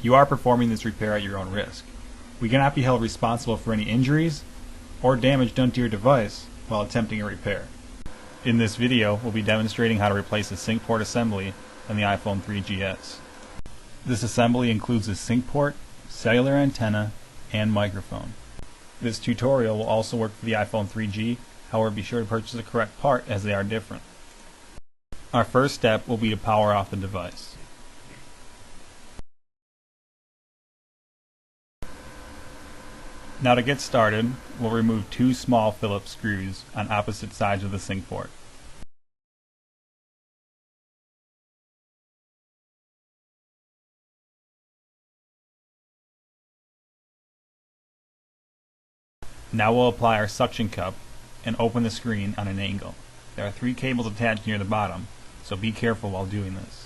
you are performing this repair at your own risk. We cannot be held responsible for any injuries or damage done to your device while attempting a repair. In this video, we'll be demonstrating how to replace the sync port assembly on the iPhone 3GS. This assembly includes a sync port, cellular antenna, and microphone. This tutorial will also work for the iPhone 3G, however be sure to purchase the correct part as they are different. Our first step will be to power off the device. Now to get started, we'll remove two small Phillips screws on opposite sides of the sync port. Now we'll apply our suction cup and open the screen on an angle. There are 3 cables attached near the bottom, so be careful while doing this.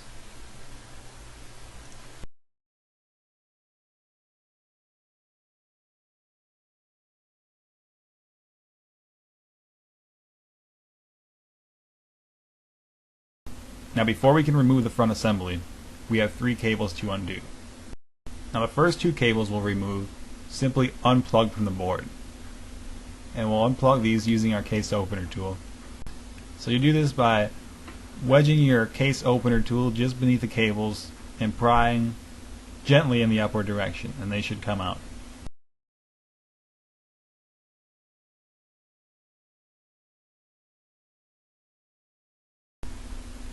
Now before we can remove the front assembly, we have 3 cables to undo. Now the first 2 cables we'll remove simply unplug from the board. And we'll unplug these using our case opener tool. So you do this by wedging your case opener tool just beneath the cables and prying gently in the upward direction, and they should come out.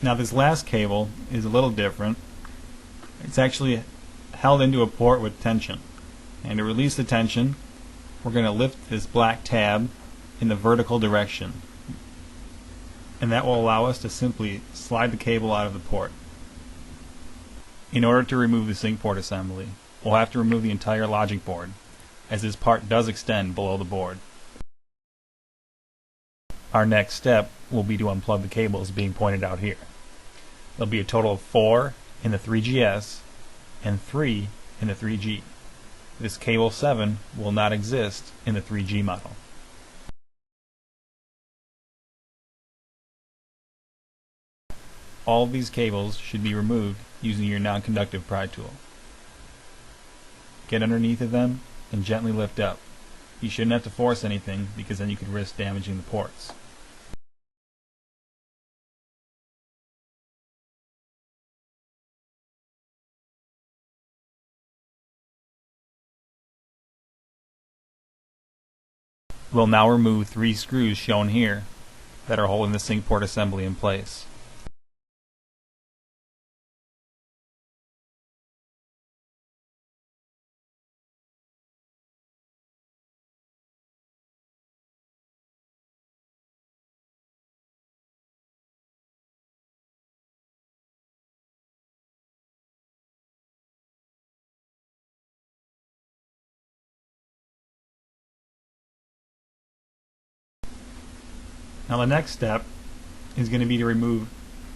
Now this last cable is a little different. It's actually held into a port with tension. And to release the tension, we're going to lift this black tab in the vertical direction. And that will allow us to simply slide the cable out of the port. In order to remove the sync port assembly, we'll have to remove the entire logic board, as this part does extend below the board. Our next step will be to unplug the cables being pointed out here. There'll be a total of 4 in the 3GS and 3 in the 3G. This cable 7 will not exist in the 3G model. All of these cables should be removed using your non-conductive pry tool. Get underneath of them and gently lift up. You shouldn't have to force anything because then you could risk damaging the ports. We'll now remove 3 screws shown here that are holding the sync port assembly in place. Now the next step is going to be to remove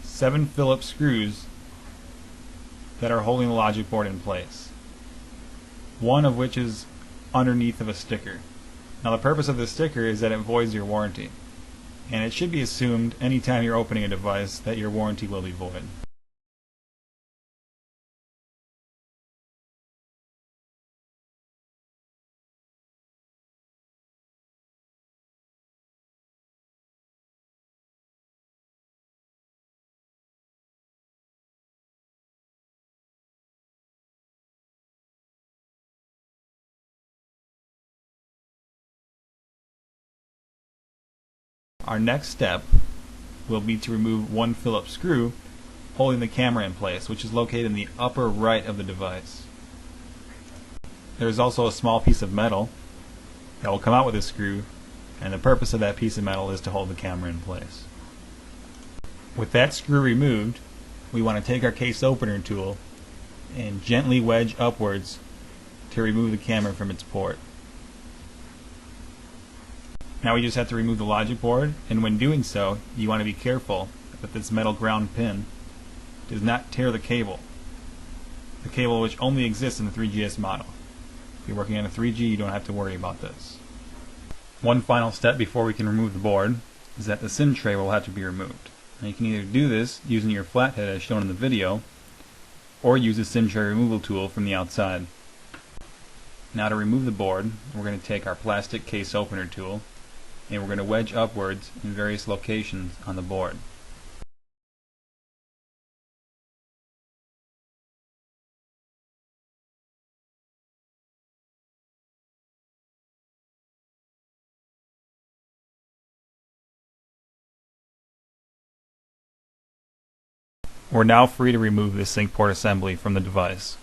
7 Phillips screws that are holding the logic board in place. One of which is underneath of a sticker. Now the purpose of this sticker is that it voids your warranty. And it should be assumed anytime you're opening a device that your warranty will be void. Our next step will be to remove 1 Phillips screw holding the camera in place, which is located in the upper right of the device. There is also a small piece of metal that will come out with this screw, and the purpose of that piece of metal is to hold the camera in place. With that screw removed, we want to take our case opener tool and gently wedge upwards to remove the camera from its port. Now we just have to remove the logic board, and when doing so, you want to be careful that this metal ground pin does not tear the cable which only exists in the 3GS model. If you're working on a 3G, you don't have to worry about this. One final step before we can remove the board is that the SIM tray will have to be removed. Now you can either do this using your flathead as shown in the video, or use a SIM tray removal tool from the outside. Now to remove the board, we're going to take our plastic case opener tool and we're going to wedge upwards in various locations on the board. We're now free to remove this sync port assembly from the device.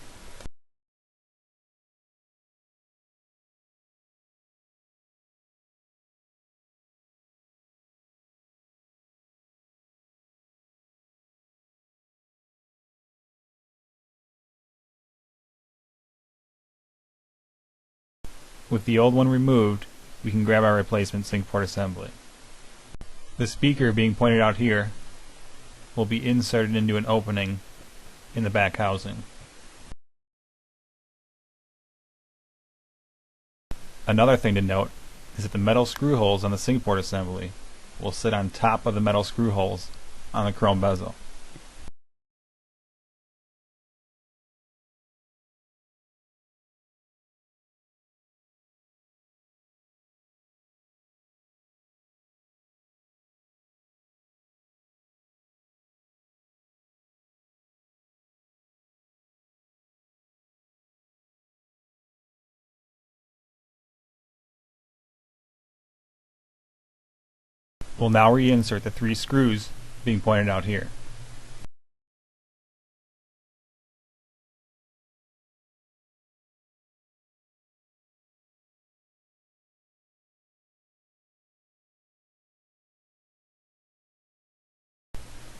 With the old one removed, we can grab our replacement sync port assembly. The speaker being pointed out here will be inserted into an opening in the back housing. Another thing to note is that the metal screw holes on the sync port assembly will sit on top of the metal screw holes on the chrome bezel. We'll now reinsert the 3 screws being pointed out here.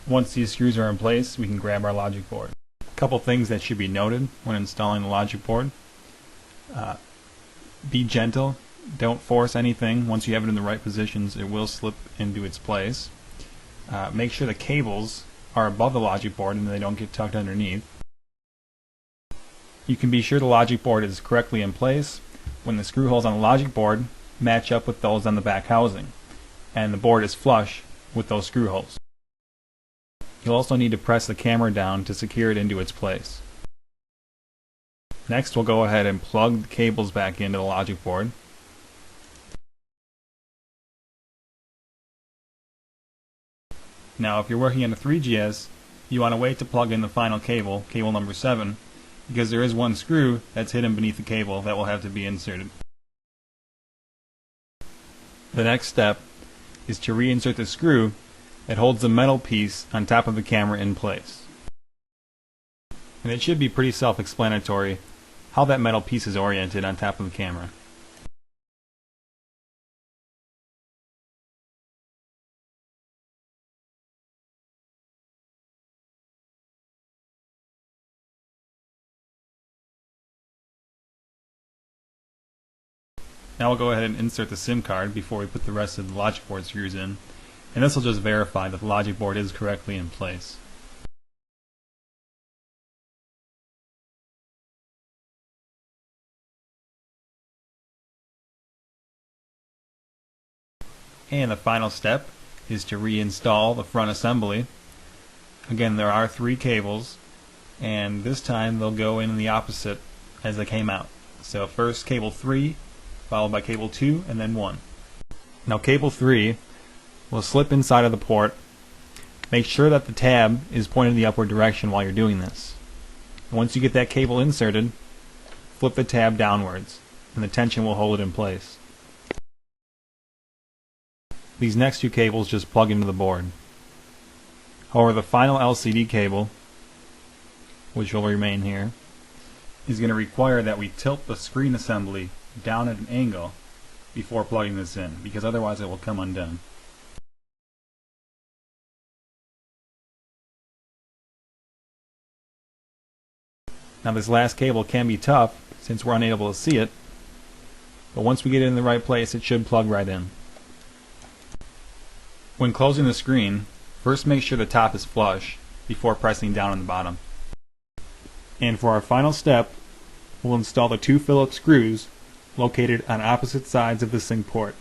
Once these screws are in place, we can grab our logic board. A couple things that should be noted when installing the logic board. Be gentle. Don't force anything. Once you have it in the right positions, it will slip into its place. Make sure the cables are above the logic board and they don't get tucked underneath. You can be sure the logic board is correctly in place when the screw holes on the logic board match up with those on the back housing, and the board is flush with those screw holes. You'll also need to press the camera down to secure it into its place. Next, we'll go ahead and plug the cables back into the logic board. Now, if you're working on a 3GS, you want to wait to plug in the final cable, cable number 7, because there is one screw that's hidden beneath the cable that will have to be inserted. The next step is to reinsert the screw that holds the metal piece on top of the camera in place. And it should be pretty self-explanatory how that metal piece is oriented on top of the camera. Now we'll go ahead and insert the SIM card before we put the rest of the logic board screws in, and this will just verify that the logic board is correctly in place. And the final step is to reinstall the front assembly. Again, there are 3 cables, and this time they'll go in the opposite as they came out. So first cable 3, followed by cable 2, and then 1. Now cable 3 will slip inside of the port. Make sure that the tab is pointed in the upward direction while you're doing this. And once you get that cable inserted, flip the tab downwards, and the tension will hold it in place. These next 2 cables just plug into the board. However, the final LCD cable, which will remain here, is going to require that we tilt the screen assembly down at an angle before plugging this in, because otherwise it will come undone. Now this last cable can be tough since we're unable to see it, but once we get it in the right place, it should plug right in. When closing the screen, first make sure the top is flush before pressing down on the bottom. And for our final step, we'll install the 2 Phillips screws located on opposite sides of the sync port.